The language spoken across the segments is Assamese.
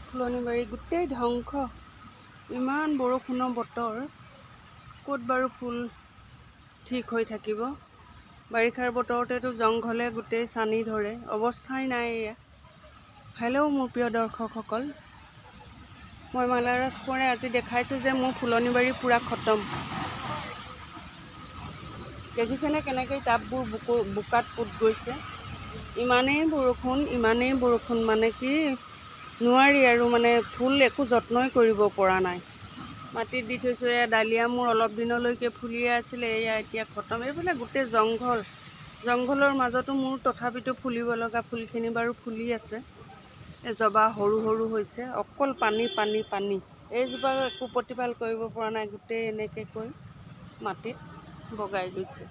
ফুলনিবাৰী গোটেই ধ্বংস। ইমান বৰষুণৰ বতৰ, ক'ত বাৰু ফুল ঠিক হৈ থাকিব। বাৰিষাৰ বতৰতেতো জংঘলে গোটেই চানি ধৰে, অৱস্থাই নাই এয়া। হেল্ল' মোৰ প্ৰিয় দৰ্শকসকল, মই মালাৰাজ কোঁৱৰে আজি দেখাইছোঁ যে মোৰ ফুলনিবাৰী পূৰা খতম। দেখিছেনে কেনেকৈ টাববোৰ বোকাত পোত গৈছে। ইমানেই বৰষুণ মানে কি নোৱাৰি আৰু, মানে ফুল একো যত্নই কৰিব পৰা নাই। মাটিত দি থৈছোঁ, এয়া ডালিয়া মোৰ অলপ দিনলৈকে ফুলিয়ে আছিলে, এয়া এতিয়া খতম। এইফালে গোটেই জংঘলৰ মাজতো মোৰ তথাপিতো ফুলিব লগা ফুলখিনি বাৰু ফুলি আছে। এই জবা সৰু সৰু হৈছে, অকল পানী পানী পানী। এইজোপা একো প্ৰতিপাল কৰিব পৰা নাই, গোটেই এনেকৈ কৈ মাটিত বগাই গৈছে।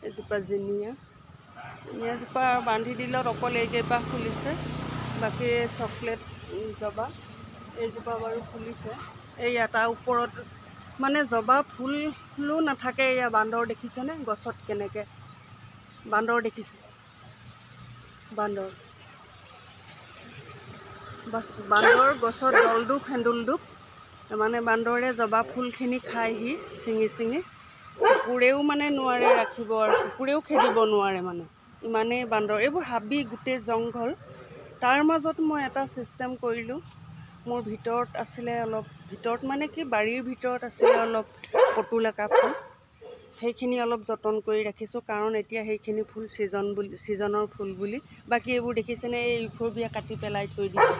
এজোপা জিনিয়াজোপা বান্ধি দিলত অকল এইকেইপাহ ফুলিছে, বাকী চকলেট জবা এইজোপা বাৰু ফুলিছে। এইয়া তাৰ ওপৰত মানে জবা ফুলো নাথাকে। এয়া বান্দৰ দেখিছেনে গছত কেনেকৈ বান্দৰ দেখিছে, বান্দৰ গছত দলদোপ হেন্দুলদোপ, মানে বান্দৰে জবা ফুলখিনি খাইহি ছিঙি। কুকুৰেও মানে নোৱাৰে ৰাখিব, আৰু কুকুৰেও খেদিব নোৱাৰে, মানে ইমানেই বান্দৰ। এইবোৰ হাবি গোটেই জংঘল। তাৰ মাজত মই এটা ছিষ্টেম কৰিলোঁ। মোৰ ভিতৰত আছিলে অলপ, ভিতৰত মানে কি বাৰীৰ ভিতৰত আছিলে অলপ পতুলাকা ফুল, সেইখিনি অলপ যতন কৰি ৰাখিছোঁ, কাৰণ এতিয়া সেইখিনি ফুল ছিজনৰ ফুল বুলি। বাকী এইবোৰ দেখিছেনে, এই ইউফৰবিয়া কাটি পেলাই থৈ দিছোঁ।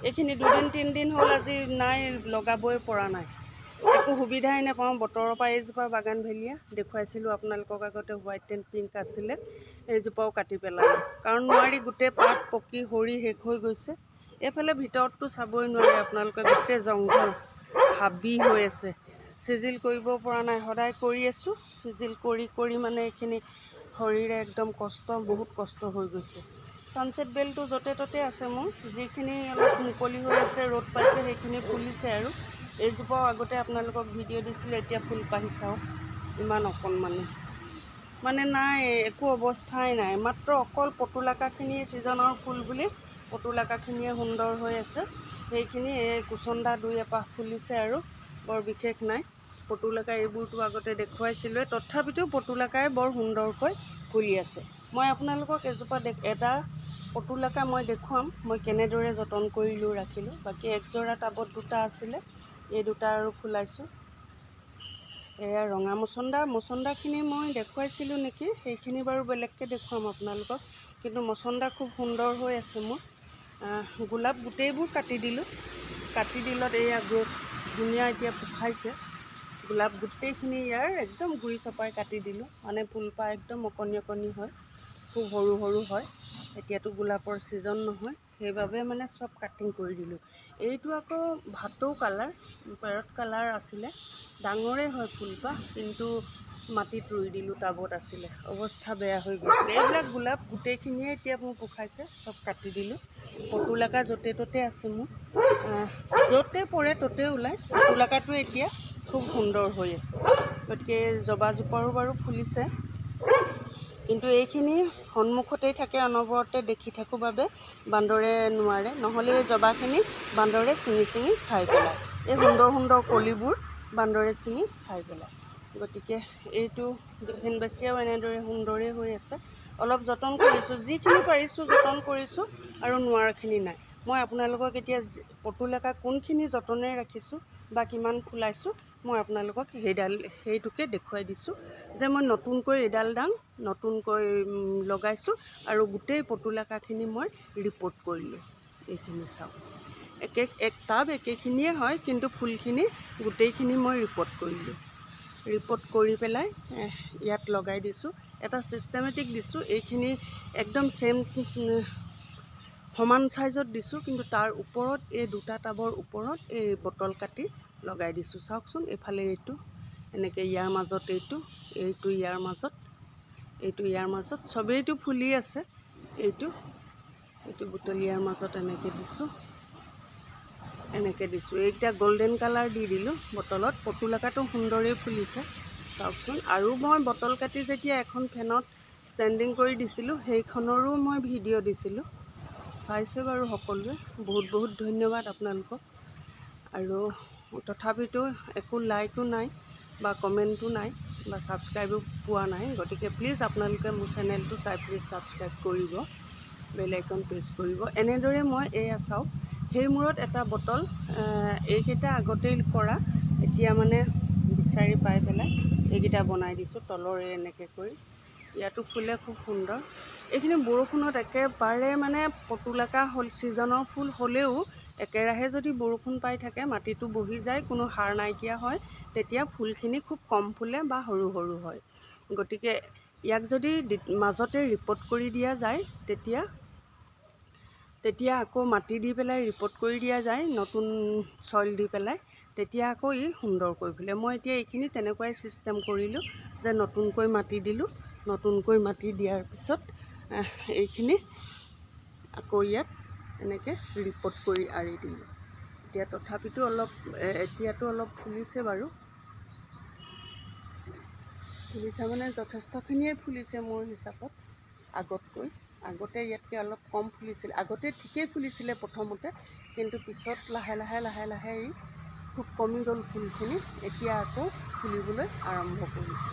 এইখিনি 2-3 দিন হ'ল আজি নাই, লগাবই পৰা নাই, একো সুবিধাই নাপাওঁ বতৰৰ পৰা। এইজোপা বাগান ভেলিয়া দেখুৱাইছিলোঁ আপোনালোকক আগতে, হোৱাইট এণ্ড পিংক আছিলে, এইজোপাও কাটি পেলালোঁ, কাৰণ নোৱাৰি, গোটেই পাত পকি সৰি শেষ হৈ গৈছে। এইফালে ভিতৰততো চাবই নোৱাৰি আপোনালোকে, গোটেই জংঘল হাবি হৈ আছে। চিজিল কৰিব পৰা নাই, সদায় কৰি আছোঁ, চিজিল কৰি মানে এইখিনি শৰীৰে একদম বহুত কষ্ট হৈ গৈছে। ছানছেট বেলটো য'তে ত'তে আছে মোৰ, যিখিনি অলপ মুকলি হৈ আছে, ৰ'দ পাইছে, সেইখিনি ফুলিছে। আৰু এইজোপাও আগতে আপোনালোকক ভিডিঅ' দিছিলোঁ, এতিয়া ফুল পাহি চাওক, ইমান অকণমানি, মানে নাই, একো অৱস্থাই নাই। মাত্ৰ অকল পতুলাকাখিনিয়ে ছিজনৰ ফুল বুলি, পতুলাকাখিনিয়ে সুন্দৰ হৈ আছে। সেইখিনি এই কুচন্দা 2-এপাহ ফুলিছে, আৰু বৰ বিশেষ নাই। পতুলাকা এইবোৰতো আগতে দেখুৱাইছিলোঁৱে, তথাপিতো পতুলাকাই বৰ সুন্দৰকৈ ফুলি আছে। মই আপোনালোকক এটা পতুলাকা মই দেখুৱাম, মই কেনেদৰে যতন কৰিলোঁ ৰাখিলোঁ। বাকী একযোৰা টাবত 2টা আছিলে, এই 2টা আৰু ফুলাইছোঁ। এয়া ৰঙা মচন্দাখিনি মই দেখুৱাইছিলোঁ নেকি, সেইখিনি বাৰু বেলেগকৈ দেখুৱাম আপোনালোকক। কিন্তু মচন্দা খুব সুন্দৰ হৈ আছে মোৰ। গোলাপ গোটেইবোৰ কাটি দিলত এয়া গ্ৰ'থ ধুনীয়া এতিয়া পোখাইছে। গোলাপ গোটেইখিনি ইয়াৰ একদম গুৰি চপাই কাটি দিলোঁ, মানে ফুলপাহ একদম অকণি হয়, খুব সৰু হয়। এতিয়াতো গোলাপৰ ছিজন নহয়, সেইবাবে মানে চব কাটিং কৰি দিলোঁ। এইটো আকৌ ভাটৌ কালাৰ, পেৰট কালাৰ আছিলে, ডাঙৰেই হয় ফুলপাহ, কিন্তু মাটিত ৰুই দিলোঁ, টাবত আছিলে, অৱস্থা বেয়া হৈ গৈছিলে। এইবিলাক গোলাপ গোটেইখিনিয়ে এতিয়া মোৰ পোখাইছে, চব কাটি দিলোঁ। পতুলাকা য'তে ত'তে আছে মোৰ, য'তে পৰে ত'তে ওলায়। পতুলাকাটো এতিয়া খুব সুন্দৰ হৈ আছে। গতিকে জবাজোপাৰো বাৰু ফুলিছে, কিন্তু এইখিনি সন্মুখতেই থাকে, অনবৰতে দেখি থাকোঁ বাবে বান্দৰে নোৱাৰে, নহ'লে এই জবাখিনি বান্দৰে ছিঙি খাই পেলায়। এই সুন্দৰ কলিবোৰ বান্দৰে ছিঙি খাই পেলায়। গতিকে এইটো ডিফেনবাচিয়াও এনেদৰে সুন্দৰেই হৈ আছে। অলপ যতন কৰিছোঁ, যিখিনি পাৰিছোঁ যতন কৰিছোঁ, আৰু নোৱাৰাখিনি নাই। মই আপোনালোকক এতিয়া পতুলাকা কোনখিনি যতনেৰে ৰাখিছোঁ বা কিমান ফুলাইছোঁ, মই আপোনালোকক সেইটোকে দেখুৱাই দিছোঁ, যে মই নতুনকৈ এডাল নতুনকৈ লগাইছোঁ, আৰু গোটেই পতুলাকাখিনি মই ৰিপৰ্ট কৰিলোঁ। এইখিনি চাওক, এক টাব একেখিনিয়ে হয়, কিন্তু ফুলখিনি গোটেইখিনি মই ৰিপৰ্ট কৰিলোঁ। ৰিপৰ্ট কৰি পেলাই ইয়াত লগাই দিছোঁ, এটা ছিষ্টেমেটিক দিছোঁ। এইখিনি একদম সমান চাইজত দিছোঁ, কিন্তু তাৰ ওপৰত এই 2টা টাবৰ ওপৰত এই বটল কাটি লগাই দিছোঁ। চাওকচোন, এইফালে এইটো এনেকৈ, ইয়াৰ মাজত এইটো ইয়াৰ মাজত চবেইটো ফুলি আছে। এইটো বুটলিয়াৰ মাজত এনেকৈ দিছোঁ, এইকেইটা গল্ডেন কালাৰ দি দিলোঁ বটলত। পতুলাকাটো সুন্দৰেই ফুলিছে, চাওকচোন। আৰু মই বটল কাটি যেতিয়া এখন ফেনত ষ্টেণ্ডিং কৰি দিছিলোঁ, সেইখনৰো মই ভিডিঅ' দিছিলোঁ, চাইছে বাৰু সকলোৱে, বহুত বহুত ধন্যবাদ আপোনালোকক। আৰু তথাপিতো একো লাইকো নাই বা কমেণ্টো নাই বা ছাবস্ক্ৰাইবো পোৱা নাই। গতিকে প্লিজ আপোনালোকে মোৰ চেনেলটো চাই প্লিজ ছাবস্ক্ৰাইব কৰিব, বেল আইকন প্ৰেছ কৰিব। এনেদৰে মই এয়া চাওক, সেই মূৰত এটা বটল, এইকেইটা আগতেই কৰা, এতিয়া মানে বিচাৰি পাই পেলাই এইকেইটা বনাই দিছোঁ তলৰে এনেকৈ কৰি। ইয়াতো ফুলে খুব সুন্দৰ। এইখিনি বৰষুণত একেবাৰে মানে পতুলাকা হ'ল, ছিজনৰ ফুল হ'লেও একেৰাহে যদি বৰষুণ পাই থাকে মাটিটো বহি যায়, কোনো সাৰ নাইকিয়া হয়, তেতিয়া ফুলখিনি খুব কম ফুলে বা সৰু সৰু হয়। গতিকে ইয়াক যদি মাজতে ৰিপৰ্ট কৰি দিয়া যায়, তেতিয়া আকৌ মাটি দি পেলাই ৰিপৰ্ট কৰি দিয়া যায়, নতুন চইল দি পেলাই, তেতিয়া আকৌ ই সুন্দৰকৈ ফুলে। মই এতিয়া এইখিনি তেনেকুৱাই ছিষ্টেম কৰিলোঁ যে নতুনকৈ মাটি দিলোঁ, নতুনকৈ মাটি দিয়াৰ পিছত এইখিনি আকৌ ইয়াত এনেকৈ ৰিপৰ্ট কৰি আঁৰি দিলোঁ। এতিয়া তথাপিতো এতিয়াতো অলপ ফুলিছে বাৰু, ফুলিছে মানে যথেষ্টখিনিয়ে ফুলিছে মোৰ হিচাপত আগতকৈ। আগতে ইয়াতকৈ অলপ কম ফুলিছিল, আগতে ঠিকেই ফুলিছিলে প্ৰথমতে, কিন্তু পিছত লাহে লাহে ই খুব কমি গ'ল ফুলখিনি। এতিয়া আকৌ ফুলিবলৈ আৰম্ভ কৰিছে।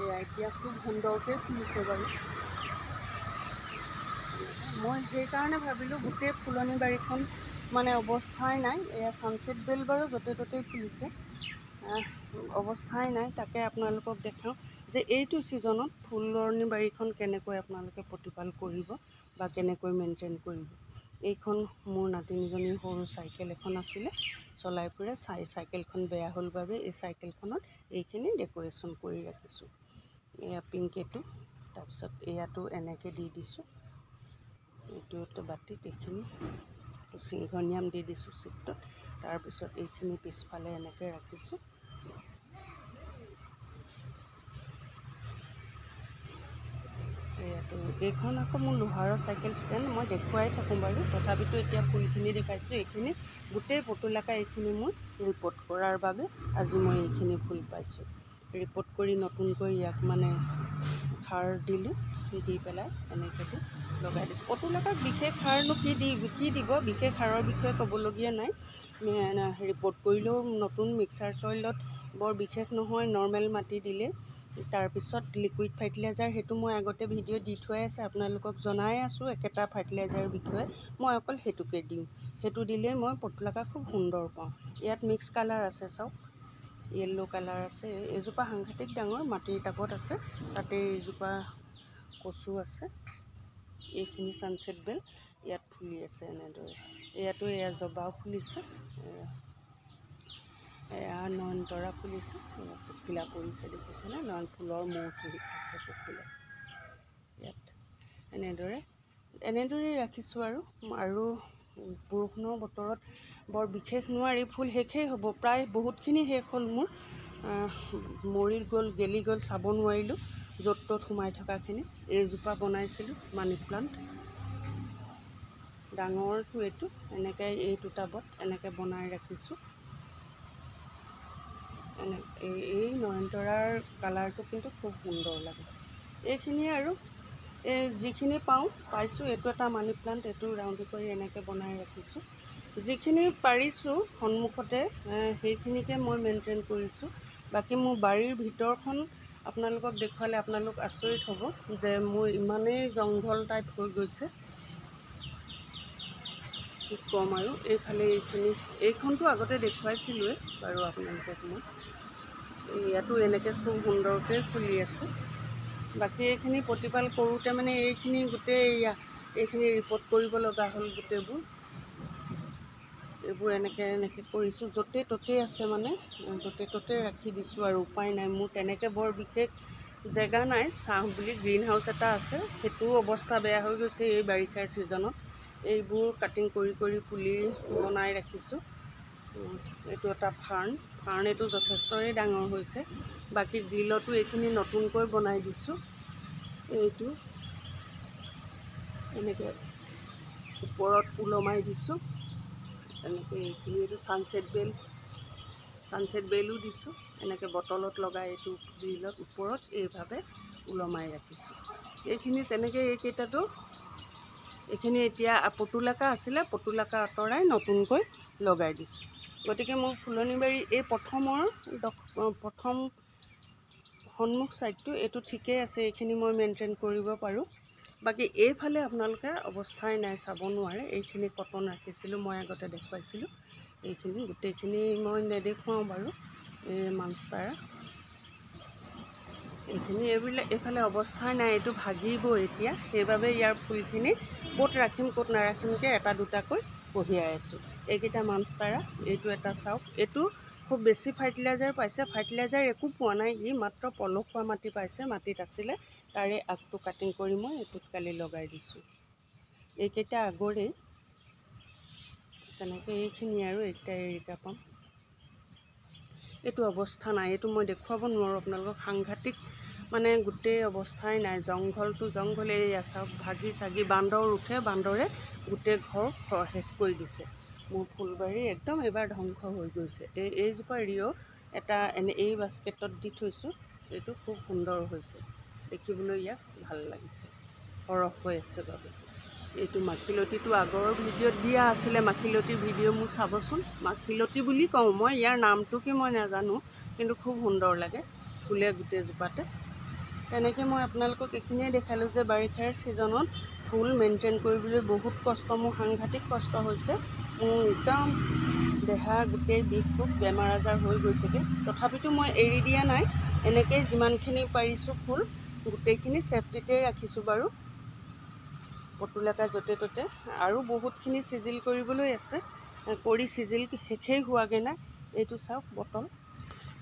এয়া এতিয়া খুব সুন্দৰকৈ ফুলিছে বাৰু। মই সেইকাৰণে ভাবিলোঁ গোটেই ফুলনি বাৰীখন মানে অৱস্থাই নাই। এয়া ছানছেট বেল বাৰু য'তে ত'তেই ফুলিছে, অৱস্থাই নাই। তাকে আপোনালোকক দেখাওঁ যে এইটো ছিজনত ফুলনি বাৰীখন কেনেকৈ আপোনালোকে প্ৰতিপাল কৰিব বা কেনেকৈ মেইনটেইন কৰিব। এইখন মোৰ নাতিনীজনীৰ সৰু চাইকেল এখন আছিলে, চলাই ফুৰে। চাইকেলখন বেয়া হ'ল বাবে এই চাইকেলখনত এইখিনি ডেক'ৰেশ্যন কৰি ৰাখিছোঁ। এয়া পিংকেটো, তাৰপিছত এয়াতো এনেকৈ দি দিছোঁ, এইটো এটা বাতিত এইখিনি চিংঘনিয়াম দি দিছোঁ চিটটোত। তাৰপিছত এইখিনি পিছফালে এনেকৈ ৰাখিছোঁ। এইখন আকৌ মোৰ লোহাৰৰ চাইকেল ষ্টেণ্ড, মই দেখুৱাই থাকোঁ বাৰু, তথাপিতো এতিয়া ফুলখিনি দেখাইছোঁ। এইখিনি গোটেই পতুলাকা এইখিনি মোৰ ৰিপৰ্ট কৰাৰ বাবে আজি মই এইখিনি ফুল পাইছোঁ। ৰিপৰ্ট কৰি নতুনকৈ ইয়াক মানে সাৰ দিলোঁ, দি পেলাই এনেকৈ লগাই দিছোঁ। পতুলাকাক বিশেষ সাৰনো কি দিব, বিশেষ সাৰৰ বিষয়ে ক'বলগীয়া নাই। ৰিপৰ্ট কৰিলেও নতুন মিক্সাৰ চইলত বৰ বিশেষ নহয়, নৰ্মেল মাটি দিলে। তাৰপিছত লিকুইড ফাৰ্টিলাইজাৰ, সেইটো মই আগতে ভিডিঅ' দি থোৱাই আছে, আপোনালোকক জনাই আছোঁ একেটা ফাৰ্টিলাইজাৰৰ বিষয়ে। মই অকল সেইটোকে দিওঁ, সেইটো দিলেই মই পতুলাকা খুব সুন্দৰ পাওঁ। ইয়াত মিক্স কালাৰ আছে চাওক, য়েল্ল' কালাৰ আছে। এইজোপা সাংঘাতিক ডাঙৰ, মাটিৰ টাবত আছে, তাতে এইজোপা কচু আছে। এইখিনি ছানছেট বেল ইয়াত ফুলি আছে এনেদৰে। ইয়াতো এয়া জবাও ফুলিছে, এয়া নয়নতৰা ফুলিছে, পখিলা পৰিছে দেখিছেনে, নয়ন ফুলৰ মৌ চুৰি খাইছে পখিলা। ইয়াত এনেদৰে ৰাখিছোঁ। আৰু বৰষুণৰ বতৰত বৰ বিশেষ নোৱাৰি, ফুল শেষেই হ'ব, প্ৰায় বহুতখিনি শেষ হ'ল মোৰ, মৰি গ'ল, গেলি গ'ল, চাব নোৱাৰিলোঁ য'ত ত'ত সোমাই থকাখিনি। এইজোপা বনাইছিলোঁ মানি প্লাণ্ট, ডাঙৰটো এইটো, এনেকৈ এইটো টাবত এনেকৈ বনাই ৰাখিছোঁ। এই নয়নতৰাৰ কালাৰটো কিন্তু খুব সুন্দৰ লাগে। এইখিনিয়ে আৰু যিখিনি পাইছোঁ। এইটো এটা মানি প্লাণ্ট, এইটো ৰাউণ্ডি কৰি এনেকৈ বনাই ৰাখিছোঁ। যিখিনি পাৰিছোঁ সন্মুখতে সেইখিনিকে মই মেইনটেইন কৰিছোঁ। বাকী মোৰ বাৰীৰ ভিতৰখন আপোনালোকক দেখুৱালে আপোনালোক আচৰিত হ'ব যে মোৰ ইমানেই জংঘল টাইপ হৈ গৈছে, কি ক'ম আৰু। এইফালে এইখনটো আগতে দেখুৱাইছিলোঁৱে বাৰু আপোনালোকক মই। ইয়াতো এনেকৈ খুব সুন্দৰকৈ ফুলি আছোঁ। বাকী এইখিনি প্ৰতিপাল কৰোঁতে মানে এইখিনি ৰিপৰ্ট কৰিব লগা হ'ল গোটেইবোৰ। এইবোৰ এনেকৈ কৰিছোঁ, য'তে ত'তেই আছে মানে, য'তে ত'তে ৰাখি দিছোঁ আৰু উপায় নাই। মোৰ তেনেকৈ বৰ বিশেষ জেগা নাই। ছাঁ বুলি গ্ৰীণ হাউচ এটা আছে, সেইটোও অৱস্থা বেয়া হৈ গৈছে এই বাৰিষাৰ ছিজনত। এইবোৰ কাটিং কৰি পুলি বনাই ৰাখিছোঁ। এইটো এটা ফাৰ্ণ, এইটো যথেষ্টই ডাঙৰ হৈছে। বাকী গ্ৰিলতো এইখিনি নতুনকৈ বনাই দিছোঁ। এইটো এনেকৈ ওপৰত ওলমাই দিছোঁ, এনেকৈ এইটো ছানছেট বেলো দিছোঁ, এনেকৈ বটলত লগাই এইটো গ্ৰিলত ওপৰত এইভাৱে ওলমাই ৰাখিছোঁ। এইখিনি তেনেকৈ এইকেইটাতো এইখিনি এতিয়া পতুলাকা আছিলে, পতুলাকা আঁতৰাই নতুনকৈ লগাই দিছোঁ। গতিকে মোৰ ফুলনি বাৰী এই প্ৰথম সন্মুখ ছাইডটো এইটো ঠিকেই আছে, এইখিনি মই মেইনটেইন কৰিব পাৰোঁ। বাকী এইফালে আপোনালোকে অৱস্থাই নাই, চাব নোৱাৰে। এইখিনি কটন ৰাখিছিলোঁ, মই আগতে দেখুৱাইছিলোঁ। এইখিনি গোটেইখিনি মই নেদেখুৱাওঁ বাৰু। এই মানষ্টাৰা এইফালে অৱস্থাই নাই, এইটো ভাগিব এতিয়া। সেইবাবে ইয়াৰ ফুলখিনি ক'ত ৰাখিম ক'ত নাৰাখিমকৈ এটা দুটাকৈ কঢ়িয়াই আছোঁ। এইকেইটা মানষ্টাৰা, এইটো এটা চাওক, এইটো খুব বেছি ফাৰ্টিলাইজাৰ পাইছে। ফাৰ্টিলাইজাৰ একো পোৱা নাই, ই মাত্ৰ পলসুৱা মাটি পাইছে, মাটিত আছিলে। তাৰে আগটো কাটিং কৰি মই এইটোত কালি লগাই দিছোঁ। এইকেইটা আগৰেই, তেনেকৈ এইখিনি আৰু এইকেইটা এৰিকা পাম। এইটো অৱস্থা নাই, এইটো মই দেখুৱাব নোৱাৰোঁ আপোনালোকক। সাংঘাতিক মানে গোটেই অৱস্থাই নাই, জংঘলটো জংঘলে। এয়া চাওক, ভাগি চাগি বান্দৰ উঠে, বান্দৰে গোটেই ঘৰ শেষ কৰি দিছে। মোৰ ফুলবাৰী একদম এইবাৰ ধ্বংস হৈ গৈছে। এইজোপা ৰিঅ' এটা এই বাস্কেটত দি থৈছোঁ। এইটো খুব সুন্দৰ হৈছে, দেখিবলৈ ইয়াক ভাল লাগিছে, সৰহ হৈ আছে বাবে। এইটো মাখিলতিটো আগৰ ভিডিঅ'ত দিয়া আছিলে, মাখিলতিৰ ভিডিঅ' মোৰ চাবচোন। মাখিলতি বুলি কওঁ মই, ইয়াৰ নামটো কি মই নাজানো, কিন্তু খুব সুন্দৰ লাগে, ফুলে গোটেইজোপাতে। তেনেকৈ মই আপোনালোকক এইখিনিয়ে দেখালোঁ যে বাৰিষাৰ ছিজনত ফুল মেইনটেইন কৰিবলৈ বহুত কষ্ট, মোৰ সাংঘাতিক কষ্ট হৈছে। মোৰ একদম দেহা গোটেই বিষ কোষ, বেমাৰ আজাৰ হৈ গৈছেগৈ। তথাপিতো মই এৰি দিয়া নাই, এনেকৈয়ে যিমানখিনি পাৰিছোঁ ফুল গোটেইখিনি ছেফটিতে ৰাখিছোঁ বাৰু। পতুলাকা য'তে ত'তে, আৰু বহুতখিনি চিজিল কৰিবলৈ আছে, কৰি চিজিল শেষেই হোৱাগৈ নাই। এইটো চাওক,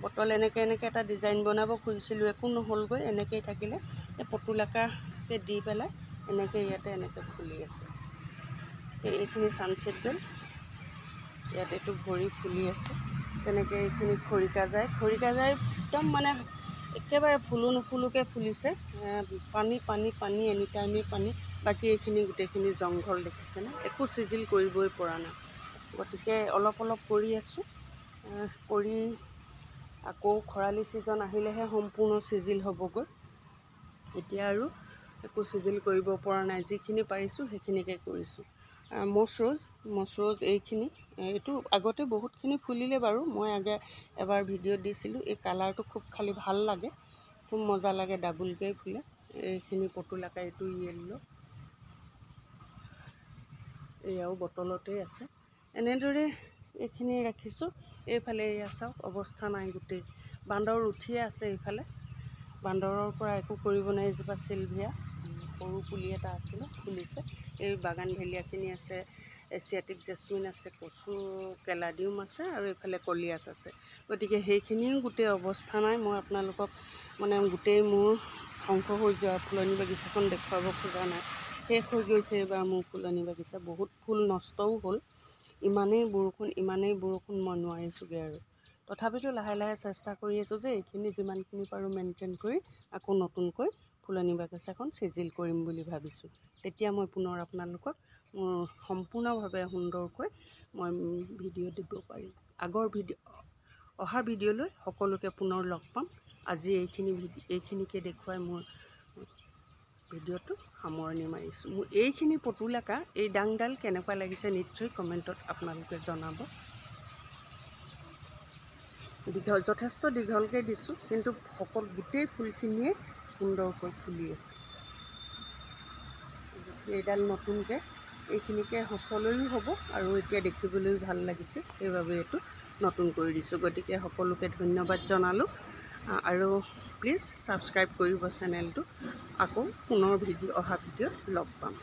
বটল এনেকৈ এটা ডিজাইন বনাব খুজিছিলোঁ, একো নহ'লগৈ, এনেকৈয়ে থাকিলে। এই পতুলাকাকৈ দি পেলাই এনেকৈ ইয়াতে এনেকৈ ফুলি আছে। এইখিনি ছানছেট বেল, ইয়াত এইটো ভৰি ফুলি আছে। তেনেকৈ এইখিনি খৰিকাজাই একদম মানে একেবাৰে ফুলো নুফুলোকৈ ফুলিছে। পানী পানী পানী, এনি টাইমেই পানী। বাকী এইখিনি গোটেইখিনি জংঘল, দেখিছেনে? একো চিজিল কৰিবই পৰা নাই। গতিকে অলপ অলপ কৰি আছোঁ, কৰি আকৌ খৰালি ছিজন আহিলেহে সম্পূৰ্ণ চিজিল হ'বগৈ। এতিয়া আৰু একো চিজিল কৰিব পৰা নাই, যিখিনি পাৰিছোঁ সেইখিনিকে কৰিছোঁ। মচৰজ এইটো আগতে বহুতখিনি ফুলিলে বাৰু, মই এবাৰ ভিডিঅ' দিছিলোঁ। এই কালাৰটো খুব খালি ভাল লাগে, খুব মজা লাগে, ডাবুলকৈ ফুলে। এইখিনি পতুলাকা, এইটো য়েল্ল', এয়াও বটলতেই আছে। এনেদৰে এইখিনি ৰাখিছোঁ। এইফালে এয়া চাওক, অৱস্থা নাই, গোটেই বান্দৰ উঠিয়ে আছে। এইফালে বান্দৰৰ পৰা একো কৰিব নাই। এজোপা চিলভিয়া সৰু পুলি এটা আছিলে, ফুলিছে। এই বাগান ভেলিয়াখিনি আছে, এছিয়াটিক জেচমিন আছে, কচু কেলাডিয়াম আছে, আৰু এইফালে কলিয়াছ আছে। গতিকে সেইখিনিও গোটেই অৱস্থা নাই। মই আপোনালোকক মানে গোটেই মোৰ ধ্বংস হৈ যোৱা ফুলনি বাগিচাখন দেখুৱাব খোজা নাই। শেষ হৈ গৈছে এইবাৰ মোৰ ফুলনি বাগিচা, বহুত ফুল নষ্টও হ'ল। ইমানেই বৰষুণ মই নোৱাৰিছোঁগৈ আৰু। তথাপিতো লাহে লাহে চেষ্টা কৰি আছোঁ যে এইখিনি যিমানখিনি পাৰোঁ মেইনটেইন কৰি আকৌ নতুনকৈ ফুলনি বাগিচাখন চিজিল কৰিম বুলি ভাবিছোঁ। তেতিয়া মই পুনৰ আপোনালোকক সম্পূৰ্ণভাৱে সুন্দৰকৈ মই ভিডিঅ' দিব পাৰিম। অহা ভিডিঅ'লৈ সকলোকে পুনৰ লগ পাম। আজি এইখিনিকে দেখুৱাই মোৰ ভিডিঅ'টো সামৰণি মাৰিছোঁ। মোৰ এইখিনি পতুলাকা, এই ডাংডাল কেনেকুৱা লাগিছে নিশ্চয় কমেণ্টত আপোনালোকে জনাব। যথেষ্ট দীঘলকৈ দিছোঁ, কিন্তু গোটেই ফুলখিনিয়ে সুন্দৰকৈ ফুলি আছে। এইডাল নতুনকৈ, এইখিনিকে সঁচলৈও হ'ব, আৰু এতিয়া দেখিবলৈও ভাল লাগিছে, সেইবাবে এইটো নতুন কৰি দিছোঁ। গতিকে সকলোকে ধন্যবাদ জনালোঁ, আৰু প্লিজ ছাবস্ক্ৰাইব কৰিব চেনেলটো। আকৌ পুনৰ অহা ভিডিঅ'ত লগ পাম।